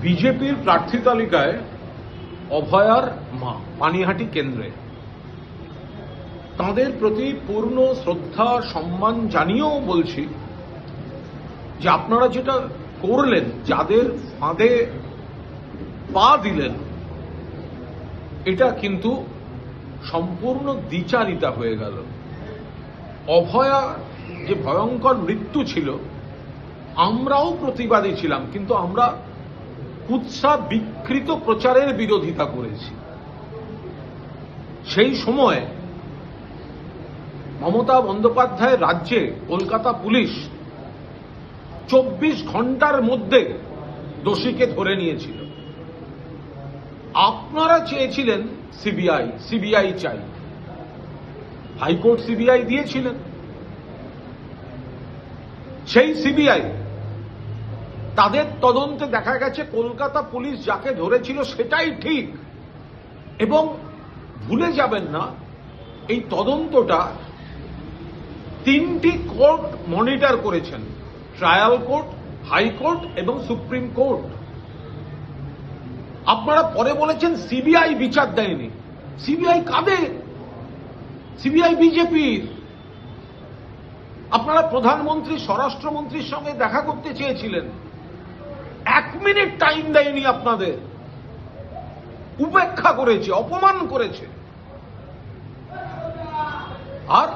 বিজেপির প্রার্থী তালিকায় অভয়ার মা পানিহাটি কেন্দ্রে তাঁদের প্রতি পূর্ণ শ্রদ্ধা সম্মান জানিয়েও বলছি যে আপনারা যেটা করলেন, যাদের ফাঁদে পা দিলেন, এটা কিন্তু সম্পূর্ণ দ্বিচারিতা হয়ে গেল। অভয়া যে ভয়ঙ্কর মৃত্যু ছিল, আমরাও প্রতিবাদী ছিলাম, কিন্তু আমরা কুৎসা বিকৃত প্রচারের বিরোধিতা করেছি। সেই সময় মমতা বন্দ্যোপাধ্যায়ের রাজ্যে কলকাতা পুলিশ 24 ঘন্টার মধ্যে দোষীকে ধরে নিয়েছিল। আপনারা চেয়েছিলেন সিবিআই চাই, হাইকোর্ট সিবিআই দিয়েছিলেন। সেই সিবিআই তাদের তদন্তে দেখা গেছে কলকাতা পুলিশ যাকে ধরেছিল সেটাই ঠিক। এবং ভুলে যাবেন না, এই তদন্তটা 3টি কোর্ট মনিটর করেছেন, ট্রায়াল কোর্ট, হাইকোর্ট এবং সুপ্রিম কোর্ট। আপনারা পরে বলেছেন সিবিআই বিচার দেয়নি। সিবিআই কাদের? সিবিআই বিজেপির। আপনারা প্রধানমন্ত্রী, স্বরাষ্ট্রমন্ত্রীর সঙ্গে দেখা করতে চেয়েছিলেন, 1 মিনিট টাইম দেয়নি আপনাদের, উপেক্ষা করেছে, অপমান করেছে। আর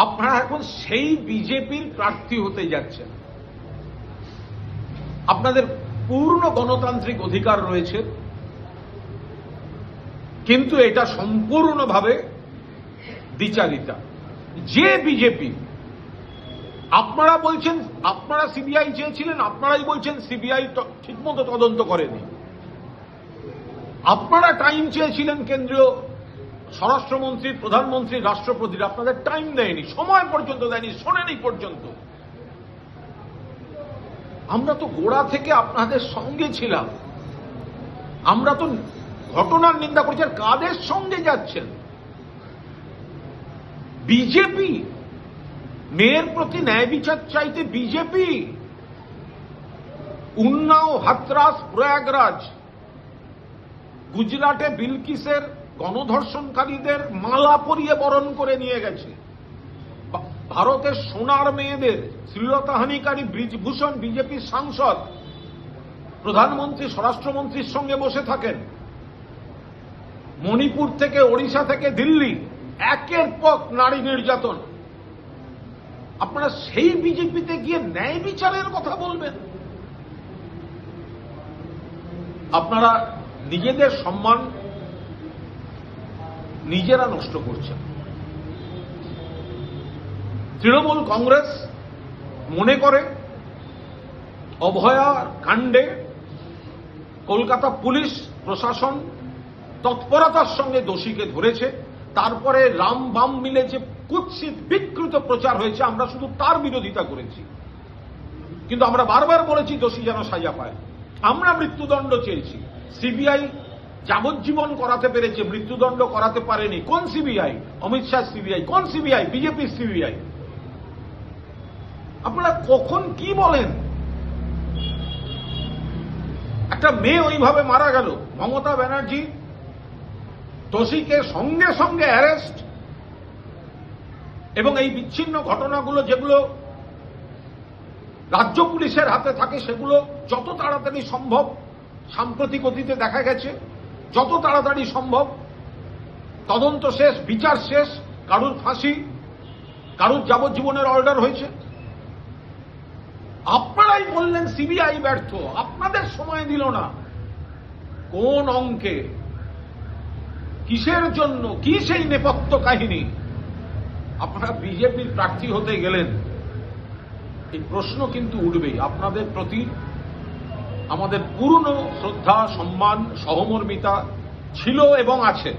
আপনারা এখন সেই বিজেপির প্রার্থী হতে যাচ্ছেন। আপনাদের পূর্ণ গণতান্ত্রিক অধিকার রয়েছে, কিন্তু এটা সম্পূর্ণভাবে দ্বিচারিতা। যে বিজেপি, আপনারা বলছেন আপনারা সিবিআই চেয়েছিলেন, আপনারাই বলছেন সিবিআই ঠিকমতো তদন্ত করেনি। আপনারা টাইম চেয়েছিলেন কেন্দ্রীয় স্বরাষ্ট্রমন্ত্রী, প্রধানমন্ত্রী, রাষ্ট্রপতির, আপনাদের টাইম দেয়নি, সময় পর্যন্ত দেয়নি, শোনেনি পর্যন্ত। আমরা তো গোড়া থেকে আপনাদের সঙ্গে ছিলাম। আমরা তো ঘটনার নিন্দা করছি। আর কাদের সঙ্গে যাচ্ছেন? বিজেপি। মেয়ের প্রতি ন্যায় বিচার চাইতে বিজেপি। উন্নাও, হাতরাস, প্রয়াগরাজ, গুজরাটে বিলকিসের গণধর্ষণকারীদের মালা পরিয়ে বরণ করে নিয়ে গেছে। ভারতের সোনার মেয়েদের শ্লীলতাহানিকারী ব্রিজভূষণ বিজেপির সাংসদ প্রধানমন্ত্রী, স্বরাষ্ট্রমন্ত্রীর সঙ্গে বসে থাকেন। মণিপুর থেকে, ওড়িশা থেকে দিল্লি, একের পর নারী নির্যাতন। আপনারা সেই বিজেপিতে গিয়ে ন্যায় বিচারের কথা বলবেন? আপনারা নিজেদের সম্মান নিজেরা নষ্ট করছেন। তৃণমূল কংগ্রেস মনে করে অভয়া কাণ্ডে কলকাতা পুলিশ প্রশাসন তৎপরতার সঙ্গে দোষীকে ধরেছে, তারপরে রাম বাম মিলে যে কুৎসিত বিকৃত প্রচার হয়েছে, আমরা শুধু তার বিরোধিতা করেছি। কিন্তু আমরা বারবার বলেছি দোষী যেন সাজা পায়। আমরা মৃত্যুদণ্ড চেয়েছি। সিবিআই যাবজ্জীবন করাতে পেরেছে, মৃত্যুদণ্ড করাতে পারেনি। কোন সিবিআই? অমিত শাহ সিবিআই। কোন সিবিআই? বিজেপির সিবিআই। আপনারা কখন কি বলেন? একটা মেয়ে ওইভাবে মারা গেল, মমতা ব্যানার্জি দোষীকে সঙ্গে সঙ্গে অ্যারেস্ট, এবং এই বিচ্ছিন্ন ঘটনাগুলো যেগুলো রাজ্য পুলিশের হাতে থাকে সেগুলো যত তাড়াতাড়ি সম্ভব, সাম্প্রতিক অতীতে দেখা গেছে যত তাড়াতাড়ি সম্ভব তদন্ত শেষ, বিচার শেষ, কারুর ফাঁসি, কারুর যাবজ্জীবনের অর্ডার হয়েছে। আপনারাই বললেন সিবিআই ব্যর্থ, আপনাদের সময় দিল না। কোন অঙ্কে, কিসের জন্য, কি সেই নেপথ্য কাহিনী? আপনারা বিজেপির প্রার্থী হতে গেলেন, এই প্রশ্ন কিন্তু উঠবেই। আপনাদের প্রতি আমাদের পূর্ণ শ্রদ্ধা, সম্মান, সহমর্মিতা ছিল এবং আছে,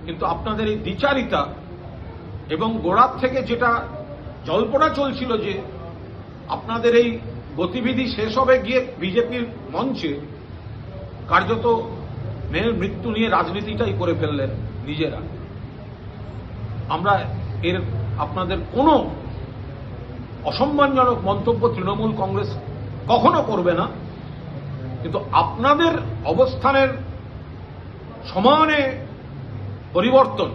কিন্তু আপনাদের এই দ্বিচারিতা এবং গোড়ার থেকে যেটা জল্পনা চলছিল যে আপনাদের এই গতিবিধি শেষ হবে গিয়ে বিজেপির মঞ্চে, কার্যত মেয়ের মৃত্যু নিয়ে রাজনীতিটাই করে ফেললেন নিজেরা। আমরা এর আপনাদের কোনো অসম্মানজনক মন্তব্য তৃণমূল কংগ্রেস কখনো করবে না। কিন্তু আপনাদের অবস্থানের সমানে পরিবর্তন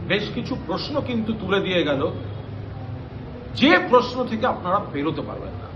বেশ কিছু প্রশ্ন কিন্তু তুলে দিয়ে গেল, যে প্রশ্ন থেকে আপনারা বেরোতে পারবেন না।